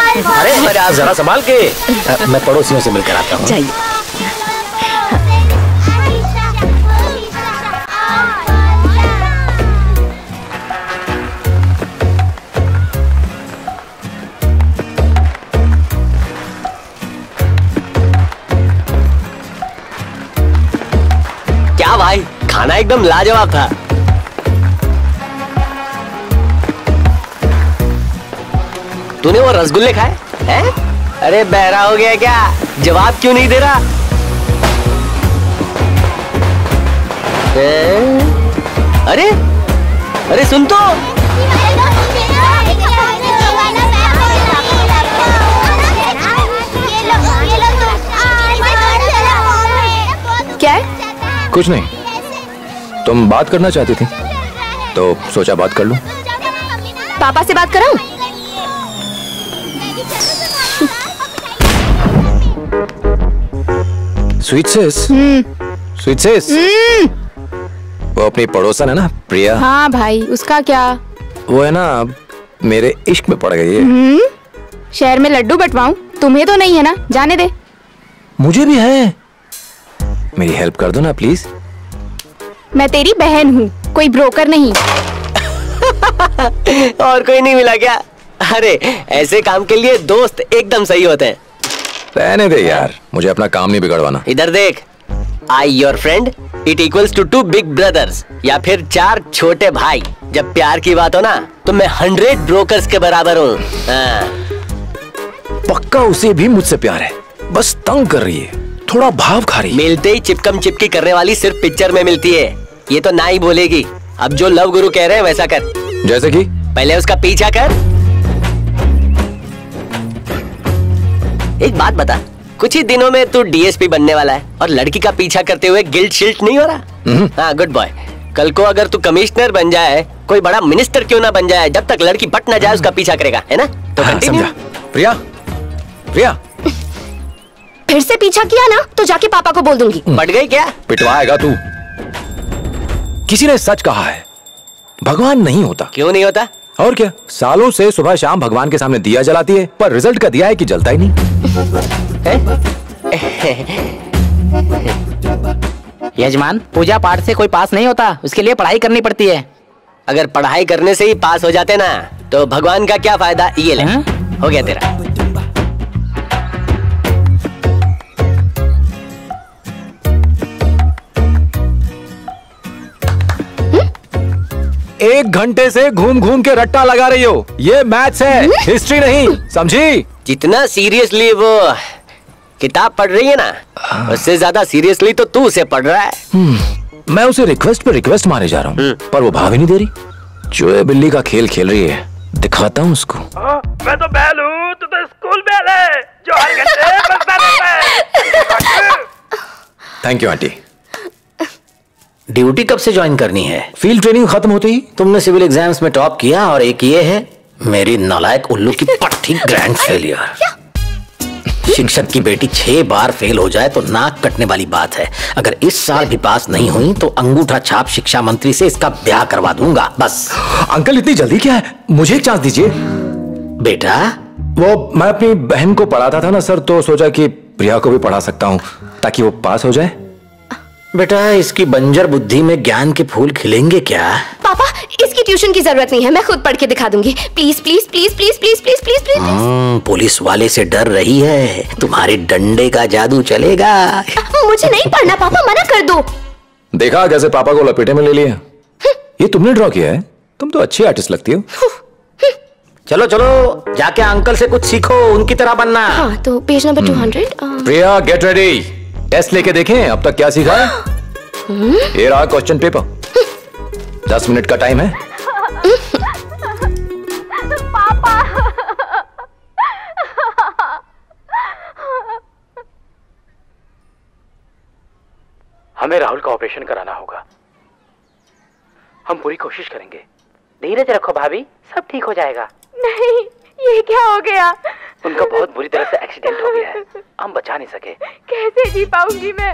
अरे आप जरा संभाल के, मैं पड़ोसियों से मिलकर आता हूँ। चाहिए। क्या भाई, खाना एकदम लाजवाब था। तूने वो रसगुल्ले खाए हैं? अरे बहरा हो गया क्या? जवाब क्यों नहीं दे रहा? अरे अरे सुन तो, क्या है? कुछ नहीं, तुम बात करना चाहती थी तो सोचा बात कर लूं। पापा से बात कराऊं? स्वीट सिस, स्वीट सिस, वो अपनी पड़ोसन है ना प्रिया। हाँ भाई, उसका क्या? वो है ना मेरे इश्क में पड़ गई है। शहर में लड्डू बंटवाऊं? तुम्हें तो नहीं है ना, जाने दे। मुझे भी है, मेरी हेल्प कर दो ना प्लीज। मैं तेरी बहन हूँ, कोई ब्रोकर नहीं। और कोई नहीं मिला क्या? अरे ऐसे काम के लिए दोस्त एकदम सही होते हैं। रहने दे यार, मुझे अपना काम नहीं बिगड़वाना। इधर देख, I your friend it equals to 2 big brothers, या फिर 4 छोटे भाई। जब प्यार की बात हो ना तो मैं 100 ब्रोकर्स के बराबर हूँ। पक्का उसे भी मुझसे प्यार है, बस तंग कर रही है, थोड़ा भाव खा रही है। मिलते ही चिपकम चिपकी करने वाली सिर्फ पिक्चर में मिलती है, ये तो ना ही बोलेगी। अब जो लव गुरु कह रहे हैं वैसा कर। जैसे कि पहले उसका पीछा कर। एक बात बता, कुछ ही दिनों में तू डीएसपी बनने वाला है और लड़की का पीछा करते हुए गिल्ट शिल्ट नहीं हो रहा? हाँ गुड बॉय। कल को अगर तू कमिश्नर बन जाए, कोई बड़ा मिनिस्टर क्यों ना बन जाए, जब तक लड़की पट ना जाए उसका पीछा करेगा, है ना? तो कंटिन्यू। प्रिया, प्रिया फिर से पीछा किया ना तो जाके पापा को बोल दूंगी। पट गई क्या? पिटवाएगा तू। किसी ने सच कहा है, भगवान नहीं होता। क्यों नहीं होता? और क्या, सालों से सुबह शाम भगवान के सामने दिया जलाती है, पर रिजल्ट का दिया है कि जलता ही नहीं। यजमान, पूजा पाठ से कोई पास नहीं होता, उसके लिए पढ़ाई करनी पड़ती है। अगर पढ़ाई करने से ही पास हो जाते ना तो भगवान का क्या फायदा? ये ले, हो गया तेरा। 1 घंटे से घूम घूम के रट्टा लगा रही हो, ये मैथ्स है, हिस्ट्री नहीं, समझी? जितना सीरियसली वो किताब पढ़ रही है ना, उससे ज्यादा सीरियसली तो तू उसे पढ़ रहा है। मैं उसे रिक्वेस्ट पे रिक्वेस्ट मारे जा रहा हूँ, पर वो भाव ही नहीं दे रही। चूहे बिल्ली का खेल खेल रही है, दिखाता हूँ उसको। मैं तो बैल हूँ, तू तो स्कूल बैल है जो हर घंटे बजता रहता है। Thank you aunty. ड्यूटी कब से ज्वाइन करनी है? फील्ड ट्रेनिंग खत्म होते ही। तुमने सिविल एग्जाम्स में टॉप किया और एक ये है मेरी नालायक उल्लू की पट्टी ग्रैंड फेलियर। शिक्षक की बेटी 6 बार फेल हो जाए तो नाक कटने वाली बात है। अगर इस साल भी पास नहीं हुई तो अंगूठा छाप शिक्षा मंत्री से इसका ब्याह करवा दूंगा, बस। अंकल इतनी जल्दी क्या है, मुझे एक चांस दीजिए। बेटा, वो मैं अपनी बहन को पढ़ाता था ना सर, तो सोचा कि प्रिया को भी पढ़ा सकता हूँ ताकि वो पास हो जाए। बेटा, इसकी बंजर बुद्धि में ज्ञान के फूल खिलेंगे क्या? पापा, इसकी ट्यूशन की जरूरत नहीं है, मैं खुद पढ़ के दिखा दूंगी। Please please please please please please please please. Police वाले से डर रही है, तुम्हारे डंडे का जादू चलेगा। मुझे नहीं पढ़ना पापा, मना कर दो। देखा कैसे पापा को लपेटे में ले लिया। ये तुमने ड्रॉ किया है? तुम तो अच्छी आर्टिस्ट लगती हो। चलो चलो, जाके अंकल से कुछ सीखो, उनकी तरह बनना। हाँ, तो पेज नंबर 200। प्रिया गेट रेडी, टेस्ट लेके देखें अब तक क्या सीखा है। ये रहा क्वेश्चन पेपर, 10 मिनट का टाइम है। पापा। हमें राहुल का ऑपरेशन कराना होगा, हम पूरी कोशिश करेंगे। धीरज रखो भाभी, सब ठीक हो जाएगा। नहीं, ये क्या हो गया? उनका बहुत बुरी तरह से एक्सीडेंट हो गया है, हम बचा नहीं सके। कैसे जी पाऊंगी मैं?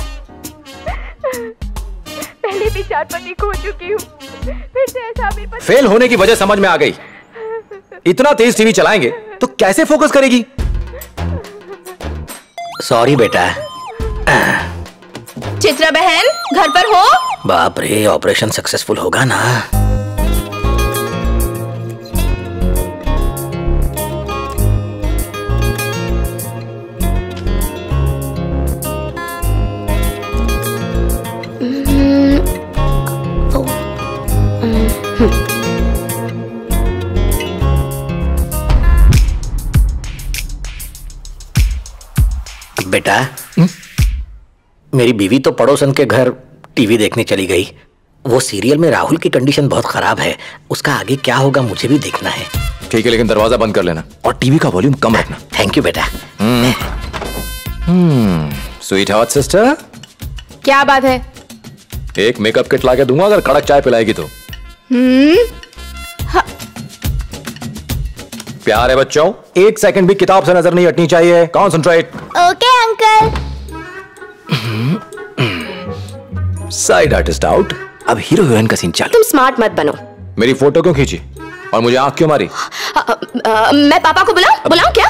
पहले भी 4 पति खो चुकी हूँ, फिर से ऐसा भी। फेल होने की वजह समझ में आ गई। इतना तेज टीवी चलाएंगे तो कैसे फोकस करेगी? सॉरी बेटा। चित्रा बहन घर पर हो? बाप रे, ऑपरेशन सक्सेसफुल होगा ना? बेटा, मेरी बीवी तो पड़ोसन के घर टीवी देखने चली गई। वो सीरियल में राहुल की कंडीशन बहुत खराब है, उसका आगे क्या होगा मुझे भी देखना है। ठीक है, लेकिन दरवाजा बंद कर लेना और टीवी का वॉल्यूम कम रखना। थैंक यू बेटा। स्वीट हार्ट सिस्टर, क्या बात है? एक मेकअप किट लाके दूंगा अगर कड़क चाय पिलाएगी तो। प्यारे बच्चों, एक सेकंड भी किताब से नजर नहीं हटनी चाहिए। Concentrate. Okay uncle. Side artist out. अब हीरो हीरोइन का सीन चालू। तुम स्मार्ट मत बनो। मेरी फोटो क्यों खींची और मुझे आंख क्यों मारी? मैं पापा को बुलाऊं क्या?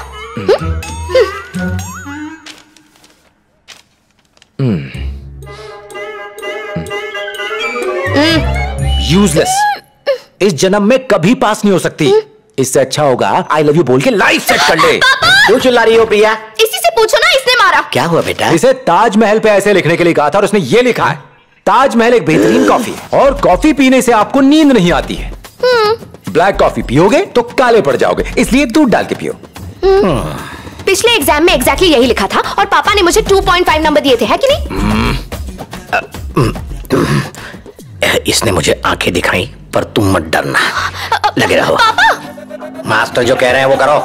यूजलेस। इस जन्म में कभी पास नहीं हो सकती। इससे अच्छा होगा आई लव यू बोल के लाइफ सेट कर ले। क्यों चिल्ला रही हो प्रिया? इसी से पूछो ना, इसने मारा। क्या हुआ बेटा? इसे ताजमहल पे ऐसे लिखने के लिए कहा था और उसने ये लिखा है, ताजमहल एक बेहतरीन कॉफी है और कॉफी पीने से आपको नींद नहीं आती है। ब्लैक कॉफी पियोगे तो काले पड़ जाओगे, इसलिए दूध डाल के पियो। पिछले एग्जाम में एग्जैक्टली यही लिखा था और पापा ने मुझे 2.5 नंबर दिए थे, है कि नहीं? इसने मुझे आंखें दिखाई, पर तुम मत डरना, लगे रहो। पापा! मास्टर जो कह रहे हैं वो करो।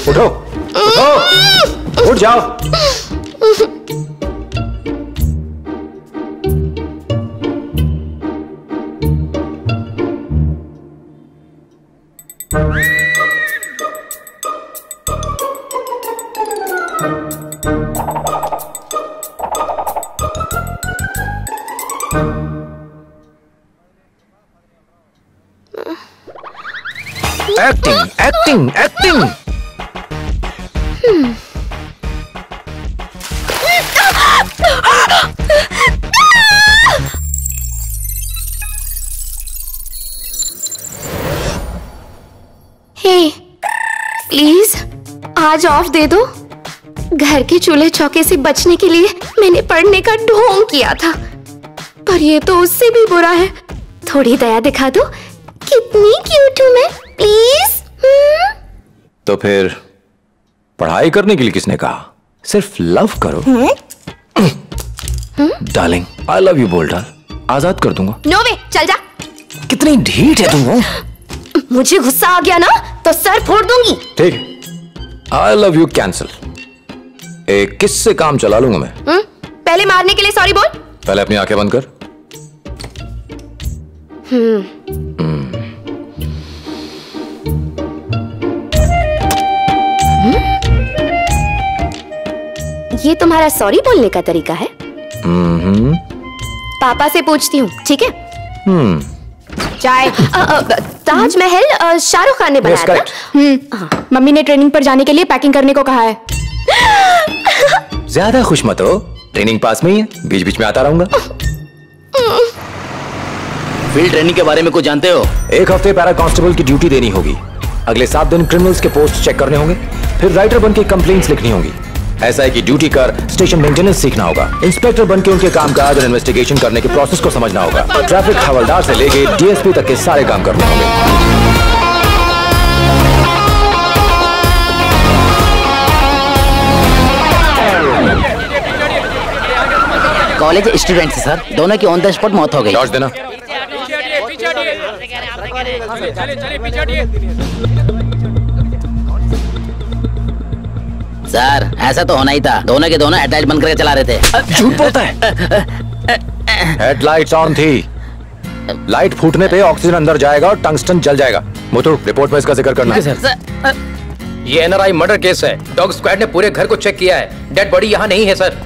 उठो, उठो, उठ जाओ। Acting, acting, acting. प्लीज आज ऑफ दे दो। घर के चूल्हे चौके से बचने के लिए मैंने पढ़ने का ढोंग किया था, पर ये तो उससे भी बुरा है। थोड़ी दया दिखा दो, कितनी क्यूट हूँ मैं, प्लीज। तो फिर पढ़ाई करने के लिए किसने कहा? सिर्फ लव करो। डार्लिंग, आई लव यू बोल डाल, आजाद कर दूंगा। नो वे, चल जा। कितनी ढीठ है तुम। मुझे गुस्सा आ गया ना तो सर फोड़ दूंगी। ठीक है, आई लव यू कैंसिल। एक किस से काम चला लूंगा मैं। पहले मारने के लिए सॉरी बोल। पहले अपनी आंखें बंद कर। ये तुम्हारा सॉरी बोलने का तरीका है? पापा से पूछती हूँ, ठीक है? चाय। ताजमहल शाहरुख खान ने बनाया था। मम्मी ने ट्रेनिंग पर जाने के लिए पैकिंग करने को कहा है। ज्यादा खुश मत हो, ट्रेनिंग पास में ही है, बीच बीच में आता रहूंगा। फील्ड ट्रेनिंग के बारे में कुछ जानते हो? एक हफ्ते पैरा कांस्टेबल की ड्यूटी देनी होगी, अगले 7 दिन क्रिमिनल्स के पोस्ट चेक करने होंगे, फिर राइटर बन के कंप्लेंट्स लिखनी होंगी। ऐसा है कि ड्यूटी कर स्टेशन मेंटेनेंस सीखना होगा, इंस्पेक्टर बनके उनके कामकाज और इन्वेस्टिगेशन करने के प्रोसेस को समझना होगा, और ट्रैफिक हवलदार से लेके डीएसपी तक के सारे काम करने होंगे। कॉलेज स्टूडेंट सर, दोनों की ऑन द स्पॉट मौत हो गई। लॉज देना। सर ऐसा तो होना ही था, दोनों के दोनों अटैच बन करके चला रहे थे। झूठ बोलता है। हेडलाइट्स ऑन थी। लाइट फूटने पे ऑक्सीजन अंदर जाएगा और टंगस्टन जल जाएगा। मोटू, रिपोर्ट में इसका जिक्र करना। सर, ये एनआरआई मर्डर केस है। डॉग स्क्वाड ने पूरे घर को चेक किया है। डेड बॉडी यहाँ नहीं है सर।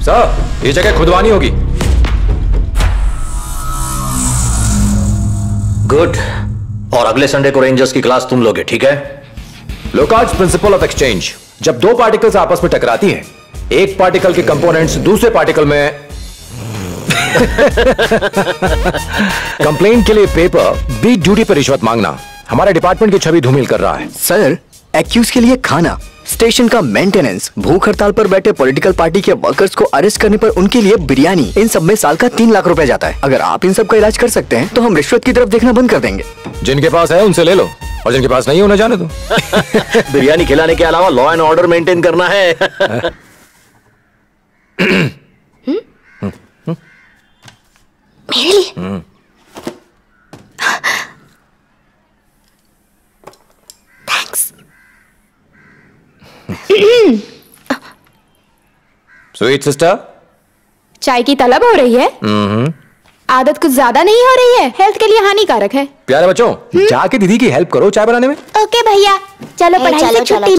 सर, ये जगह खुदवानी होगी। गुड। और अगले संडे को रेंजर्स की क्लास तुम लोगे, ठीक है? Locard's principle of exchange. जब दो पार्टिकल्स आपस में टकराती हैं, एक पार्टिकल के कंपोनेंट्स दूसरे पार्टिकल में कंप्लेंट के लिए पेपर, बीट ड्यूटी पर रिश्वत मांगना हमारे डिपार्टमेंट की छवि धूमिल कर रहा है। सर, एक्यूज के लिए खाना, स्टेशन का मेंटेनेंस, भूख हड़ताल पर बैठे पॉलिटिकल पार्टी के वर्कर्स को अरेस्ट करने पर उनके लिए बिरयानी, इन सब में साल का 3 लाख रुपए जाता है। अगर आप इन सब का इलाज कर सकते हैं तो हम रिश्वत की तरफ देखना बंद कर देंगे। जिनके पास है उनसे ले लो, और जिनके पास नहीं है उन्हें जाने दो। बिरयानी खिलाने के अलावा लॉ एंड ऑर्डर मेंटेन करना है। मेरे लिए थैंक्स। स्वीट सिस्टर, चाय की तलब हो रही है? आदत कुछ ज्यादा नहीं हो रही है? हेल्थ के लिए हानिकारक है। प्यारे बच्चों, जाके दीदी की हेल्प करो चाय बनाने में। ओके भैया, चलो पढ़ाई से छुट्टी।